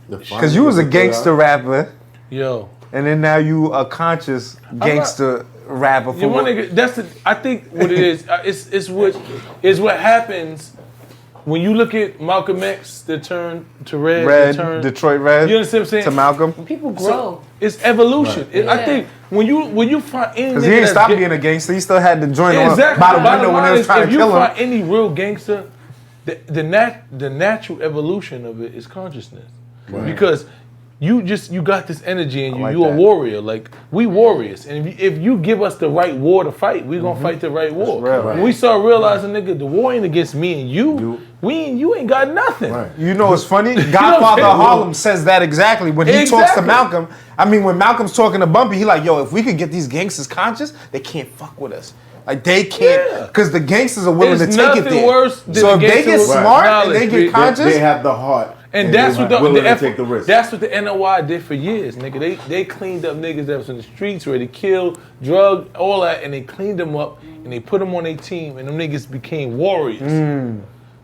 Because you was a gangster rapper. Yo. And then now you a conscious gangster rapper. For I think what it is, it's what happens when you look at Malcolm X, the turn to Red, Detroit Red. You understand what I'm saying? To Malcolm. People grow. So it's evolution. Right. I think when you find any because he ain't stopped being a gangster, he still had the joint on by the window when they was trying to kill him. If you find any real gangster, the natural evolution of it is consciousness, because you got this energy in you. You a warrior. Like we warriors, and if you give us the right war to fight, we gonna fight the right war. When we start realizing, nigga, the war ain't against me and you. You ain't got nothing. Right. You know what's funny? Godfather of Harlem says that exactly when he talks to Malcolm. I mean, when Malcolm's talking to Bumpy, he like, yo, if we could get these gangsters conscious, they can't fuck with us. Like they can't, because the gangsters are willing to take it there. Worse than so if they get smart and they get conscious, they have the heart. And that's what willing to take the risk. That's what the NOI did for years, nigga. They cleaned up niggas that was in the streets, ready to kill, drug, all that, and they cleaned them up and they put them on their team, and them niggas became warriors.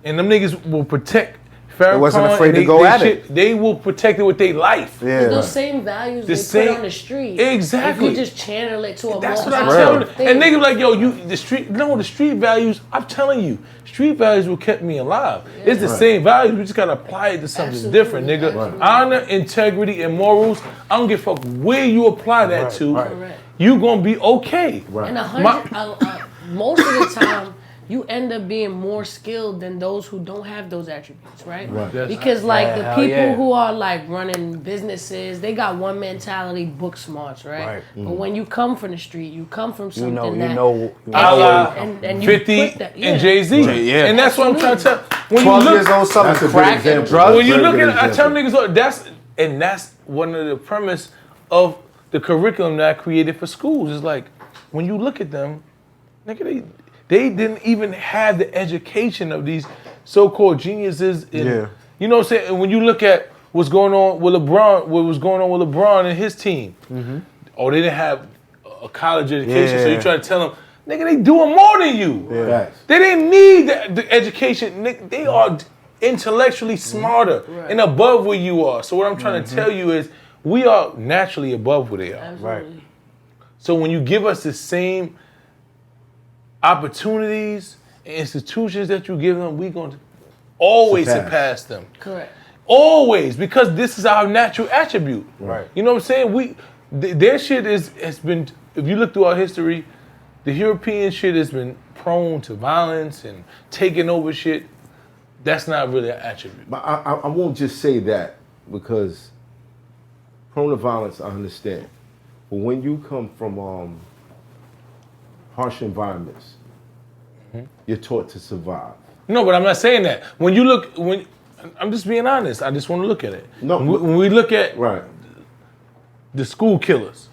And them niggas will protect Farrakhan. They wasn't afraid to go at it. They will protect it with their life. Yeah. Those same values they put on the street. Exactly. If you just channel it to a that's what I'm telling you. And niggas like, yo, the street values, I'm telling you, street values will kept me alive. Yeah. It's the same values, we just gotta apply it to something different, nigga. Right. Honor, integrity, and morals, I don't give a fuck where you apply that to, you gonna be okay. Right. And most of the time, you end up being more skilled than those who don't have those attributes, right? Because like the people who are like running businesses, they got one mentality, book smarts, right? But when you come from the street, you come from something and 50 and Jay-Z. And that's what I'm trying to tell. When 12 years old, something crack and drugs. When you look at it, I tell niggas, that's one of the premise of the curriculum that I created for schools. Is like, when you look at them, nigga, they didn't even have the education of these so-called geniuses. You know what I'm saying? And when you look at what's going on with LeBron, what was going on with LeBron and his team, they didn't have a college education. So you try to tell them, nigga, they doing more than you. They didn't need the education. They are intellectually smarter and above where you are. So what I'm trying to tell you is, we are naturally above where they are. Absolutely. So when you give us the same opportunities and institutions that you give them, we're going to always surpass them. Correct. Always, because this is our natural attribute. Right. You know what I'm saying? Their shit has been, if you look through our history, the European shit has been prone to violence and taking over shit. That's not really an attribute. But I won't just say that, because prone to violence, I understand. But when you come from harsh environments, you're taught to survive. No, but I'm not saying that. When you look, I'm just being honest. I just want to look at it. No, when we look at the school killers,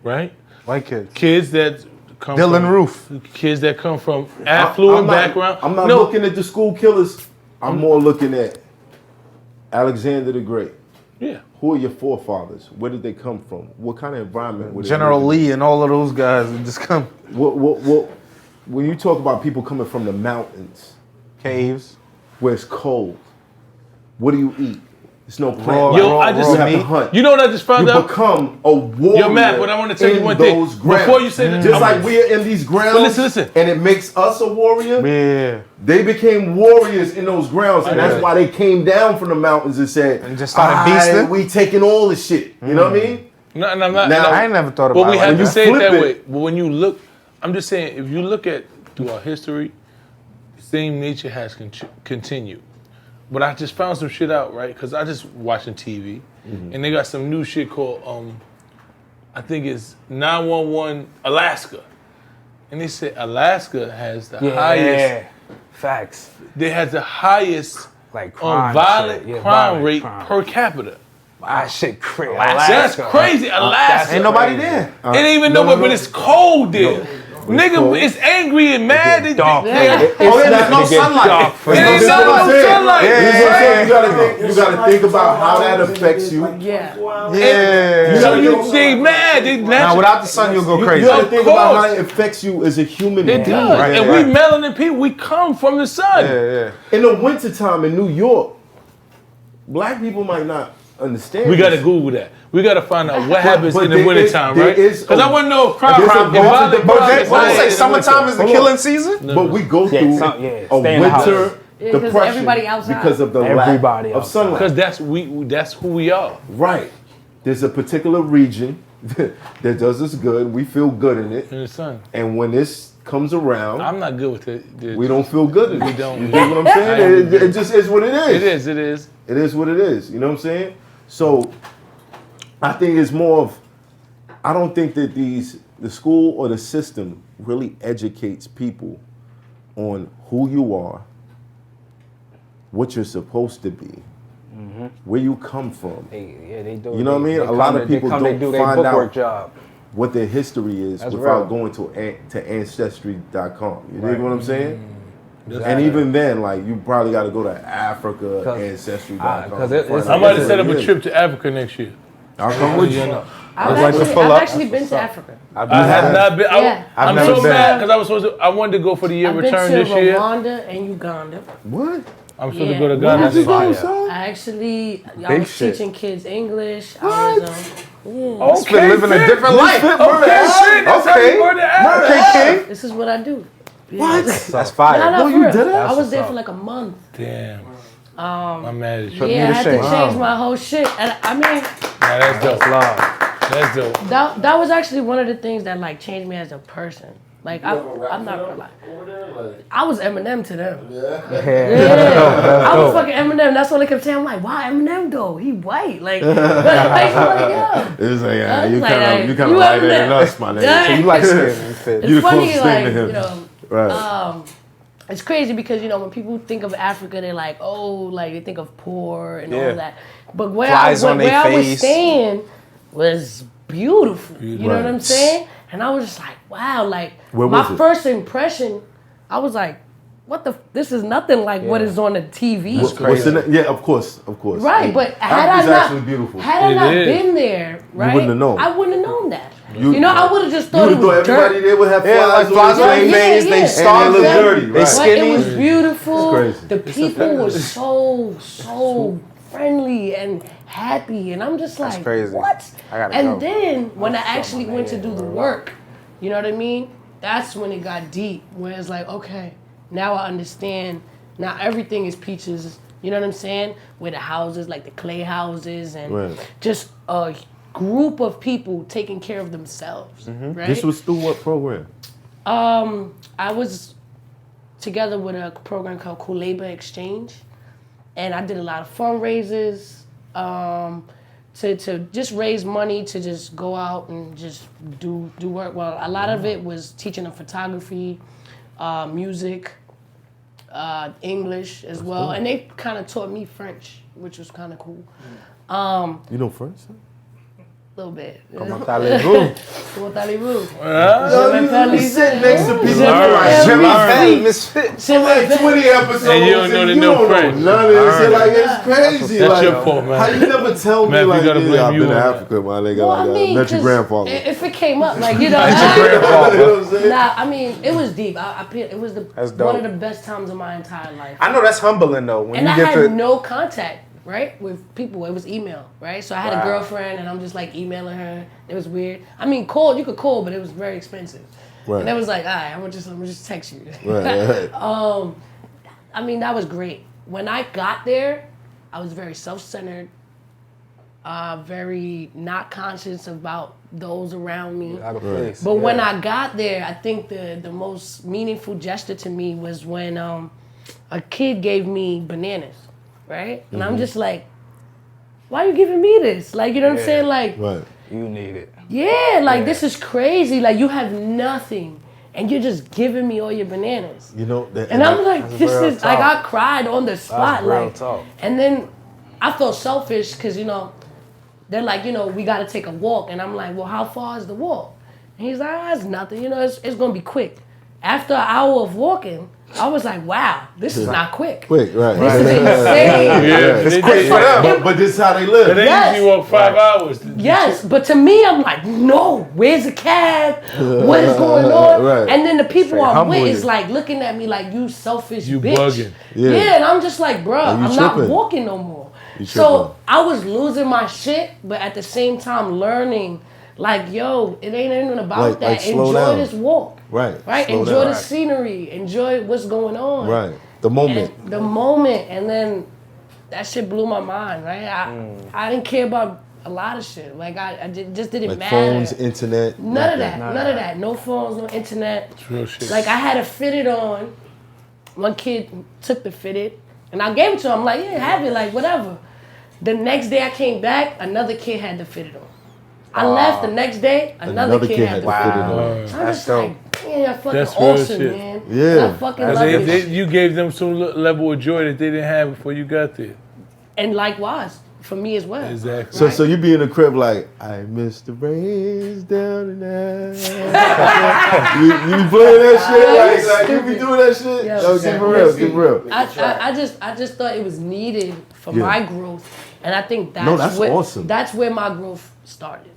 right? White kids. Kids that come Dylan Roof. Kids that come from affluent background. I'm not looking at the school killers. I'm more looking at Alexander the Great. Yeah. Who are your forefathers? Where did they come from? What kind of environment were they General Lee and all of those guys that just come. What when you talk about people coming from the mountains, caves, where it's cold, what do you eat? There's no plant. Yo, I just have to hunt. You know what I just found out? You become a warrior. Yo, Matt, but I want to tell you one thing. Before you say that, just like we are in these grounds, listen. And it makes us a warrior. Yeah. They became warriors in those grounds, and that's why they came down from the mountains and said, and just started beasting. We taking all this shit. You know what I mean? No, I'm not. Now, I ain't never thought about it. But we have to say it that way. But when you look, I'm just saying, if you look at through our history, the same nature has continued. But I just found some shit out, right? Because I just watching TV, and they got some new shit called, I think it's 911 Alaska. And they said Alaska has the highest... Facts. They has the highest like crime violent crime rate per capita. That shit crazy. That's crazy. Alaska. Ain't nobody there. They ain't even know, but it's cold there. Nigga, it's angry and mad. There's no sunlight. There's no sunlight. You gotta think about how that affects you. So they mad. Now without the sun, you'll go crazy. You gotta think about how it affects you as a human being. It does. Right, and we melanin people, we come from the sun. In the wintertime in New York, black people might not understand. We got to this. Google that. We got to find out what happens but in the there wintertime, there right? is Because I want to know if there's a crime. bunch of But they Right. want to say summertime is the Hold on. killing season? But we go Yeah, through some- yeah, a stay in the house. winter Yeah, 'cause depression everybody outside. because of the Everybody lack of outside. sunlight. Because that's who we are. Right. There's a particular region that does us good. We feel good in it. In the sun. And when this comes around, I'm not good with it. we don't feel good in it. We don't. You dig what I'm saying? It just is what it is. It is. It is. It is what it is. You know what I'm saying? So I think it's more of, I don't think that the school or the system really educates people on who you are, what you're supposed to be, where you come from, They do. You know what I mean? A lot of people they don't do their find bookwork out job. what their history is That's without real. going to ancestry.com. You dig what I'm saying? That's And right. even then, like, you probably got to go to Africa, 'Cause- ancestry.com. 'cause it's- find it's- out I'm about to what set up it a is. trip to Africa next year. I'll come with you. I've actually been to Africa. I have not been. Yeah. I'm never so been. mad because I was supposed to. I wanted to go for the year I've been return to this year. Rwanda and Uganda. What? I'm supposed to Yeah. go to Where Ghana. Where did you go, fire. son? I actually, I Big was shit. teaching kids English. I was, It's been living a different life. Okay, shit, that's how you go to Africa. this is what I do. What? That's fire. No, you for real. did it? I was there for like a month. Damn. I'm mad at you. Yeah, I had to shame. change my whole shit. And I mean, Nah, that's dope. Love. That's dope. that was actually one of the things that like changed me as a person. Like I'm not gonna lie. I was Eminem to them. Yeah. I was fucking Eminem. That's what they kept saying. I'm like, why Eminem though? He white. Like, but like, yeah. It's like, yeah, I was you like, kind hey, of you lighter Eminem. than us, my nigga. Yeah. So you Like skin. It's You the funny, closest like, thing to him. you know, Right. it's crazy because, you know, when people think of Africa, they're like, oh, like they think of poor and Yeah. all that. But where Flies on where they I was face. staying was beautiful. You know what Right. I'm saying? And I was just like, wow, like Where my was it? first impression, I was like, what the, this is nothing like what is on the TV. What's the yeah, of course. Right, but had I Africa's not, actually beautiful. had I It not is. been there, right, wouldn't have known. I wouldn't have known that. You- You know, I would have just You thought it would have was thought everybody dirt. there would have Yeah, like flies flies on on their their face, yeah. they And starve they look them, dirty, they right. But it skinny. was beautiful. It's crazy. The people were so friendly and happy, and I'm just like, crazy. what? I gotta And go. then when I actually went to do the work, you know what I mean? That's when it got deep. Where it's like, okay, now I understand. Now everything is peaches. You know what I'm saying? Where the houses, like the clay houses, and Right. just a group of people taking care of themselves. Right? This was through what program? I was together with a program called Cool Labor Exchange, and I did a lot of fundraisers to just raise money to just go out and just do work. Well, a lot of it was teaching them photography, music, English as well, and they kind of taught me French, which was kind of cool. You know French? A little bit. Comment allez-vous? Comment allez-vous? You sit next to people Je like m'appelle Hey, misfit. Je m'appelle- 20 episodes And you don't know the you new don't French. know none of this shit. Like, it's crazy. That's like, your fault, man. How you never tell Man, me, we like, gotta yeah, blame I've you been to on that. Africa, my nigga. Well, Like, I mean, met your 'cause grandfather. if it came up, like, you know, You know what I'm saying? nah, I mean, it was deep. It was That's one dope. of the best times of my entire life. I know that's humbling though. When And you I get had to no contact, right, with people. It was email, right? So I had a girlfriend, and I'm just like emailing her. It was weird. I mean, you could call, but it was very expensive. Right. And it was like, all right, I'm gonna just text you. Right. I mean, that was great. When I got there, I was very self-centered, very not conscious about those around me. Out of place. But when I got there, I think the most meaningful gesture to me was when a kid gave me bananas, right? And I'm just like, why are you giving me this? Like, you know what I'm saying? Like, Right. You need it. yeah, like this is crazy. Like, you have nothing, and you're just giving me all your bananas. You know, that, And I'm like, this real is like, talk. I cried on the spot, real like, talk. and then I felt selfish because, you know, they're like, you know, we got to take a walk, and I'm like, well, how far is the walk? And he's like, it's nothing, you know, it's gonna be quick. After an hour of walking, I was like, wow, this is not quick. quick, right. This is insane. It's quick for them. But this is how they live. They Yes. usually walk 5 hours. Yes, but to me, I'm like, no, where's the cab? What is going on? Right. And then the people I'm humble with you. is like looking at me like, you selfish You bitch. bugging. Yeah. Yeah, and I'm just like, bruh, you I'm not tripping. walking no more. So I was losing my shit, but at the same time learning, like, yo, it ain't even about that. Enjoy this walk. Right. Enjoy the scenery. Enjoy what's going on. Right. The moment. And then that shit blew my mind, right? I didn't care about a lot of shit. Like, I just didn't like matter. Phones, internet. None of that. No phones, no internet. It's real shit. Like, I had a fitted on. One kid took the fitted, and I gave it to him. I'm like, yeah, have it, like, whatever. The next day I came back, another kid had the fitted on. I left the next day, another kid had the fitted on. So I'm just like, damn, you're fucking awesome, man. Yeah. And I fucking love it. You gave them some level of joy that they didn't have before you got there. And likewise, for me as well. Exactly. So you be in the crib like, I miss the rains down in there. you be playing that shit? Like you be doing that shit? Yeah, Yo, get real. I just thought it was needed for my growth. And I think that's awesome. That's where my growth started.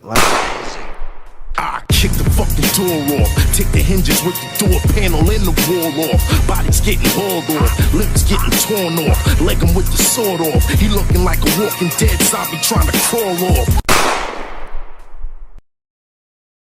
I kick the fucking door off. Take the hinges with the door panel and the wall off. Body's getting hauled off. Lips getting torn off. Leg him with the sword off. He looking like a walking dead zombie trying to crawl off.